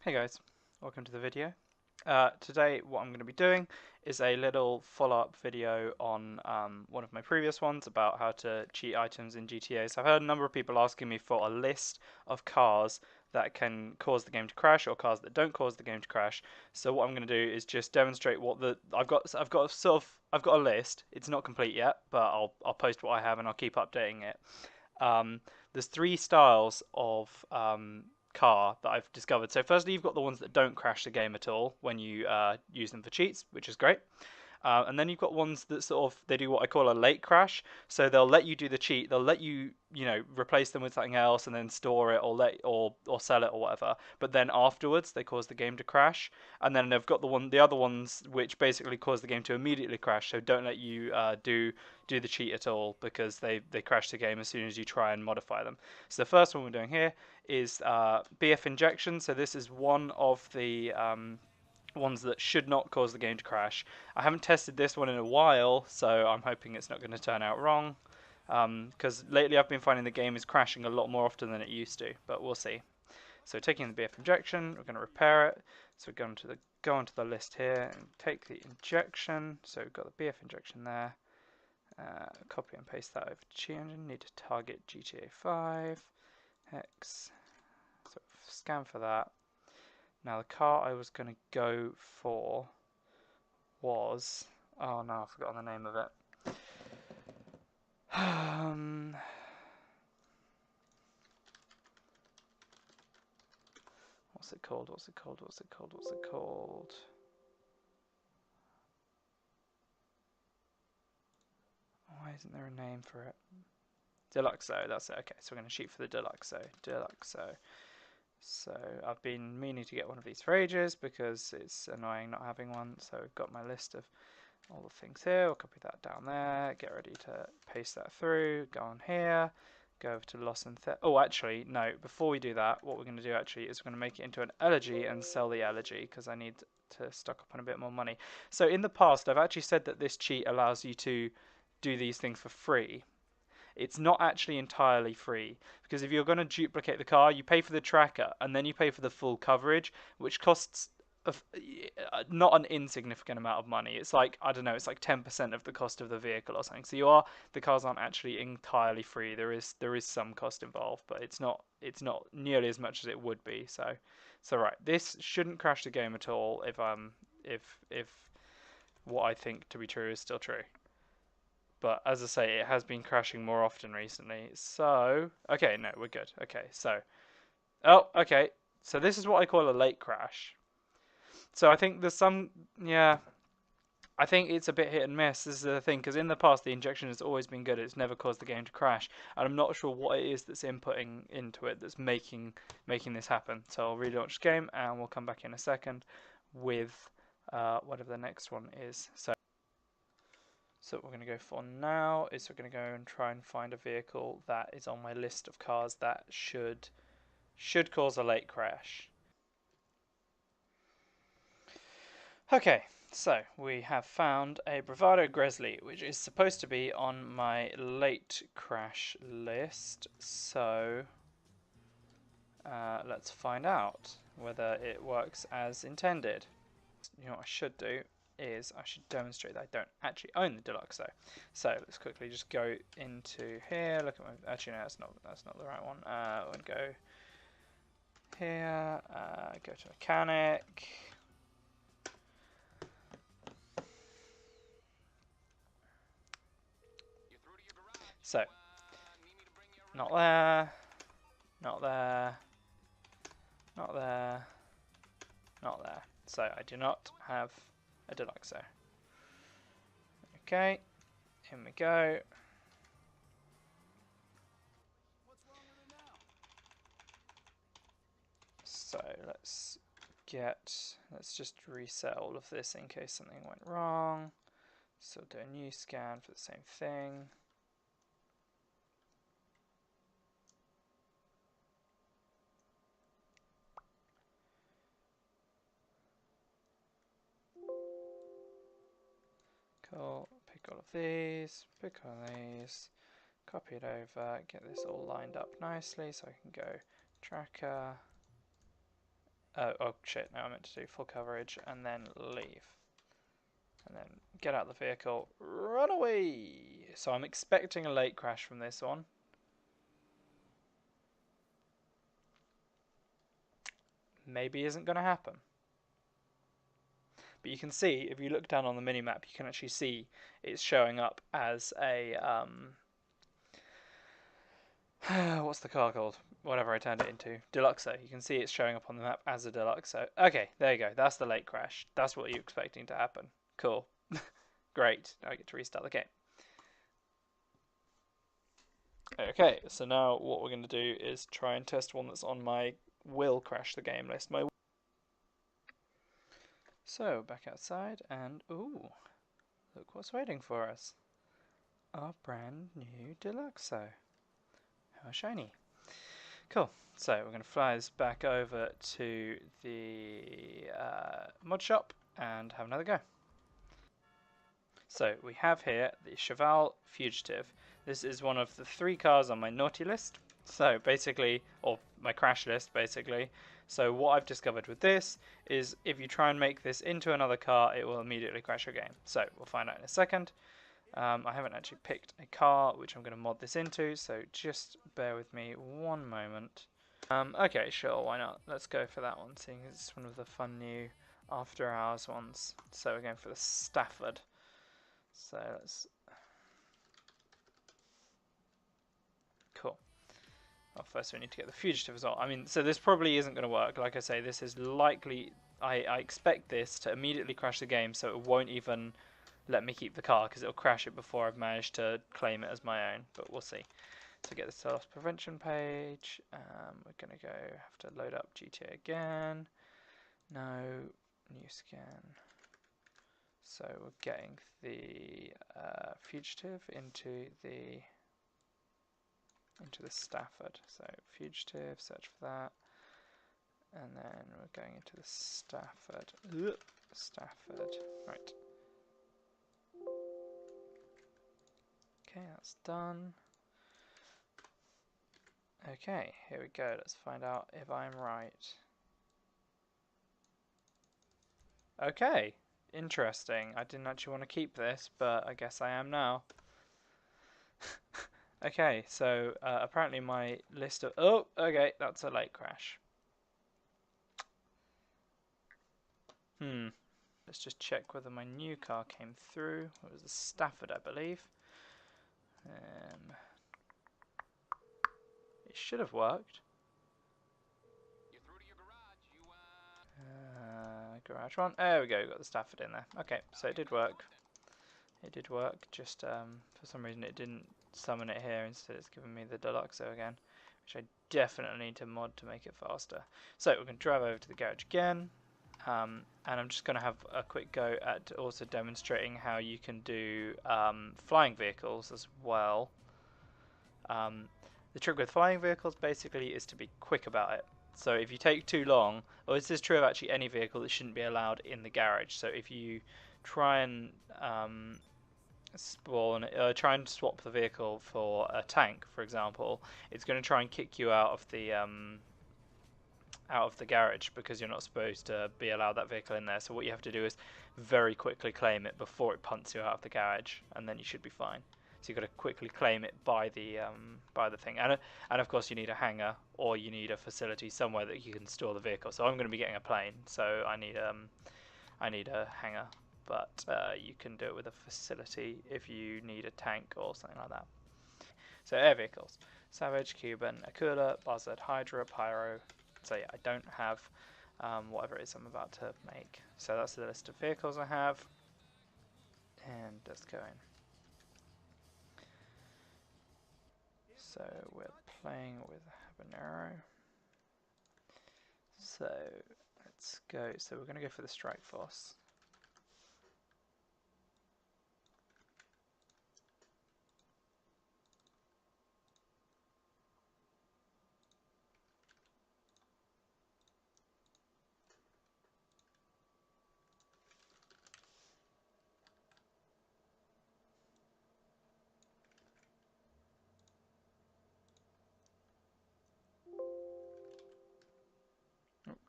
Hey guys, welcome to the video. Today what I'm going to be doing is a little follow-up video on one of my previous ones about how to cheat items in GTA. So I've heard a number of people asking me for a list of cars that can cause the game to crash or cars that don't cause the game to crash. So what I'm going to do is just demonstrate what I've got a list. It's not complete yet, but I'll post what I have and I'll keep updating it. Um, there's three styles of car that I've discovered. So firstly, you've got the ones that don't crash the game at all when you use them for cheats, which is great. And then you've got ones that they do what I call a late crash. So they'll let you do the cheat. They'll let you replace them with something else and then store it or sell it or whatever. But then afterwards they cause the game to crash. And then they've got the other ones which basically cause the game to immediately crash. So don't let you do the cheat at all because they crash the game as soon as you try and modify them. So the first one we're doing here is BF injection. So this is one of the ones that should not cause the game to crash. I haven't tested this one in a while, so I'm hoping it's not going to turn out wrong. Because lately I've been finding the game is crashing a lot more often than it used to, but we'll see. So taking the BF injection, we're going to repair it. So we go onto the list here and take the injection. So we've got the BF injection there. Copy and paste that over to Cheat Engine. Need to target GTA 5 hex. So scan for that. Now the car I was going to go for was... Oh no, I've forgotten the name of it. What's it called? What's it called? What's it called? What's it called? Why isn't there a name for it? Deluxo, that's it. Okay, so we're going to shoot for the Deluxo. Deluxo. So I've been meaning to get one of these for ages because it's annoying not having one. So I've got my list of all the things here. We'll copy that down there. Get ready to paste that through. Go on here. Go over to loss and theft. Oh, actually, no. Before we do that, what we're going to do actually is we're going to make it into an elegy and sell the elegy because I need to stock up on a bit more money. So in the past, I've actually said that this cheat allows you to do these things for free. It's not actually entirely free because if you're going to duplicate the car, you pay for the tracker and then you pay for the full coverage, which costs not an insignificant amount of money. It's like, I don't know, it's like 10% of the cost of the vehicle or something. So the cars aren't actually entirely free. There is some cost involved, but it's not nearly as much as it would be. So right, this shouldn't crash the game at all if what I think to be true is still true. But as I say, it has been crashing more often recently. So, okay, no, we're good. Okay, so, oh, okay. So this is what I call a late crash. So I think there's some, yeah, I think it's a bit hit and miss. This is the thing, because in the past the injection has always been good. It's never caused the game to crash, and I'm not sure what it is that's inputting into it that's making this happen. So I'll relaunch the game, and we'll come back in a second with whatever the next one is. So what we're going to go for now is we're going to go and try and find a vehicle that is on my list of cars that should cause a late crash. Okay, so we have found a Bravado Grizzly, which is supposed to be on my late crash list. So let's find out whether it works as intended. You know what I should do is I should demonstrate that I don't actually own the Deluxo. So let's quickly just go into here. Look at my. Actually, no, that's not the right one. I'm gonna go here. Go to mechanic. So not there, not there, not there, not there. So I do not have a Deluxo. Okay, in we go. So let's just reset all of this in case something went wrong. So do a new scan for the same thing. Cool, pick all of these, pick all of these, copy it over, get this all lined up nicely so I can go tracker, Oh shit, no, I meant to do full coverage and then leave. And then get out of the vehicle, run away! So I'm expecting a late crash from this one. Maybe isn't going to happen. But you can see, if you look down on the minimap, you can actually see it's showing up as a, what's the car called? Whatever I turned it into. Deluxo. You can see it's showing up on the map as a Deluxo. Okay, there you go. That's the late crash. That's what you're expecting to happen. Cool. Great. Now I get to restart the game. Okay, so now what we're going to do is try and test one that's on my will crash the game list. So, back outside, and ooh, look what's waiting for us. Our brand new Deluxo. How shiny. Cool. So we're going to fly this back over to the mod shop and have another go. So we have here the Cheval Fugitive. This is one of the 3 cars on my naughty list. So basically, or my crash list basically. So what I've discovered with this is if you try and make this into another car, it will immediately crash your game. So we'll find out in a second. I haven't actually picked a car which I'm going to mod this into, so just bear with me one moment. Okay, sure, why not? Let's go for that one, seeing it's one of the fun new after hours ones. So we're going for the Stafford. So let's... Cool. Well, first we need to get the Fugitive as well. I mean, so this probably isn't going to work. Like I say, this is likely... I expect this to immediately crash the game, so it won't even let me keep the car, because it'll crash it before I've managed to claim it as my own. But we'll see. To get this to loss prevention page, we're going to have to load up GTA again. No, new scan. So we're getting the Fugitive into the Stafford. So Fugitive, search for that, and then we're going into the Stafford. Stafford, right. Okay, that's done. Okay, here we go. Let's find out if I'm right. Okay, interesting. I didn't actually want to keep this, but I guess I am now. Okay, so apparently my list of... Oh, okay, that's a late crash. Let's just check whether my new car came through. It was a Stafford, I believe. It should have worked. Garage one. There we go, got the Stafford in there. Okay, so it did work. It did work, just for some reason it didn't summon it here, instead it's giving me the Deluxo again, which I definitely need to mod to make it faster. So we're going to drive over to the garage again, and I'm just going to have a quick go at also demonstrating how you can do flying vehicles as well. The trick with flying vehicles basically is to be quick about it. So if you take too long, or this is true of actually any vehicle that shouldn't be allowed in the garage. So if you try and try and swap the vehicle for a tank, for example, it's going to try and kick you out of the garage because you're not supposed to be allowed that vehicle in there. So what you have to do is very quickly claim it before it punts you out of the garage, and then you should be fine. So you've got to quickly claim it by the thing, and of course you need a hangar or you need a facility somewhere that you can store the vehicle. So I'm going to be getting a plane, so I need a hangar, but you can do it with a facility if you need a tank or something like that. So air vehicles: Savage, Cuban, Akula, Buzzard, Hydra, Pyro. So yeah, I don't have whatever it is I'm about to make. So that's the list of vehicles I have, and let's go in. So we're playing with Habanero. So let's go. So we're going to go for the Strike Force.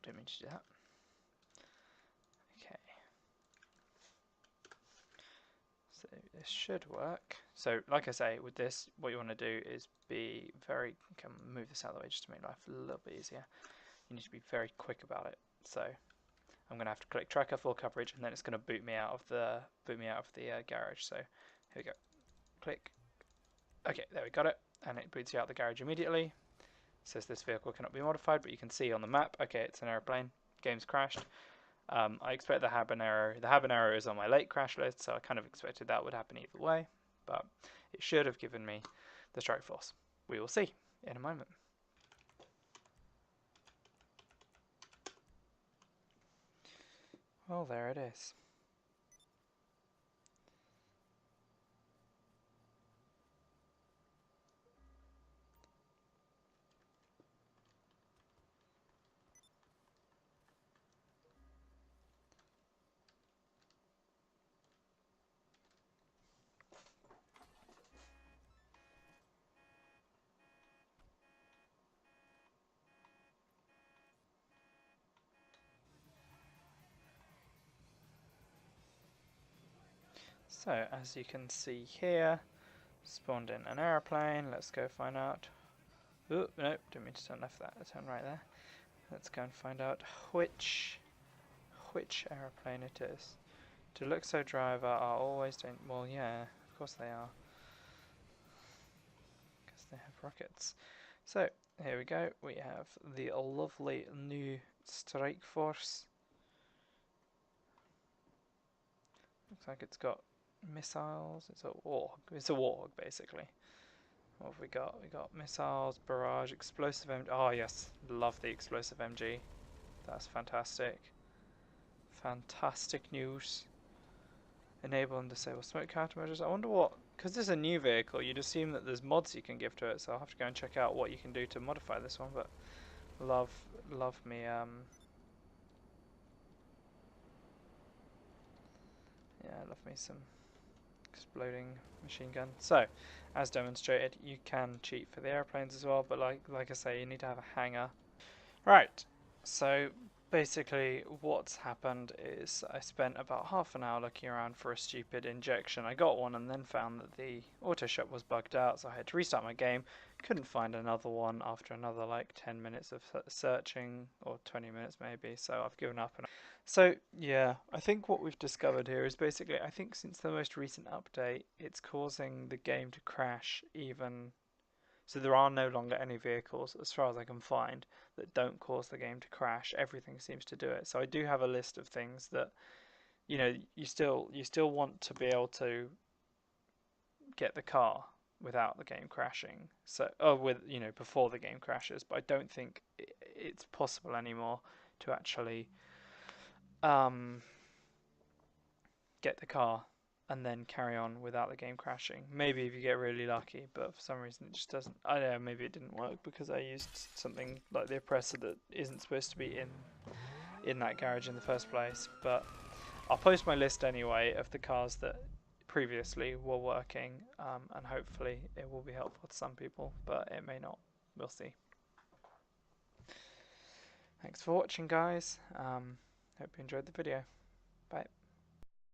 didn't mean to do that. Okay. So this should work. So like I say, with this, what you want to do is be very, can move this out of the way just to make life a little bit easier. You need to be very quick about it. So I'm going to have to click tracker full coverage, and then it's going to boot me out of the garage. So here we go. Click. Okay, there we got it, and it boots you out of the garage immediately. It says this vehicle cannot be modified, but you can see on the map. Okay, it's an airplane. Game's crashed. I expect the habanero. The habanero is on my late crash list, so I kind of expected that would happen either way. But it should have given me the strike force. We will see in a moment. Well, there it is. So, as you can see here, spawned in an airplane. Let's go find out. Oh, no, didn't mean to turn left that. Turn right there. Let's go and find out which airplane it is. Deluxo driver are always doing. Well, yeah, of course they are. Because they have rockets. So, here we go. We have the lovely new strike force. Looks like it's got missiles. It's a warg. It's a warg, basically. What have we got? We got missiles, barrage, explosive MG. Oh yes, love the explosive MG. That's fantastic. Fantastic news. Enable and disable smoke countermeasures. I wonder what, because this is a new vehicle, you'd assume that there's mods you can give to it, so I'll have to go and check out what you can do to modify this one, but love me, yeah, love me some exploding machine gun. So, as demonstrated, you can cheat for the airplanes as well, but like I say, you need to have a hangar. Right, so basically what's happened is I spent about half an hour looking around for a stupid injection. I got one and then found that the auto shut was bugged out, so I had to restart my game. Couldn't find another one after another like 10 minutes of searching, or 20 minutes maybe, so I've given up. So yeah, I think what we've discovered here is basically, I think since the most recent update, it's causing the game to crash even. So there are no longer any vehicles, as far as I can find, that don't cause the game to crash. Everything seems to do it. So I do have a list of things that, you still want to be able to get the car without the game crashing. So, before the game crashes. But I don't think it's possible anymore to actually get the car and then carry on without the game crashing. Maybe if you get really lucky, but for some reason it just doesn't. I don't know, maybe it didn't work because I used something like the oppressor that isn't supposed to be in that garage in the first place. But I'll post my list anyway of the cars that previously were working, and hopefully it will be helpful to some people, but it may not. We'll see. Thanks for watching, guys. Hope you enjoyed the video. Bye.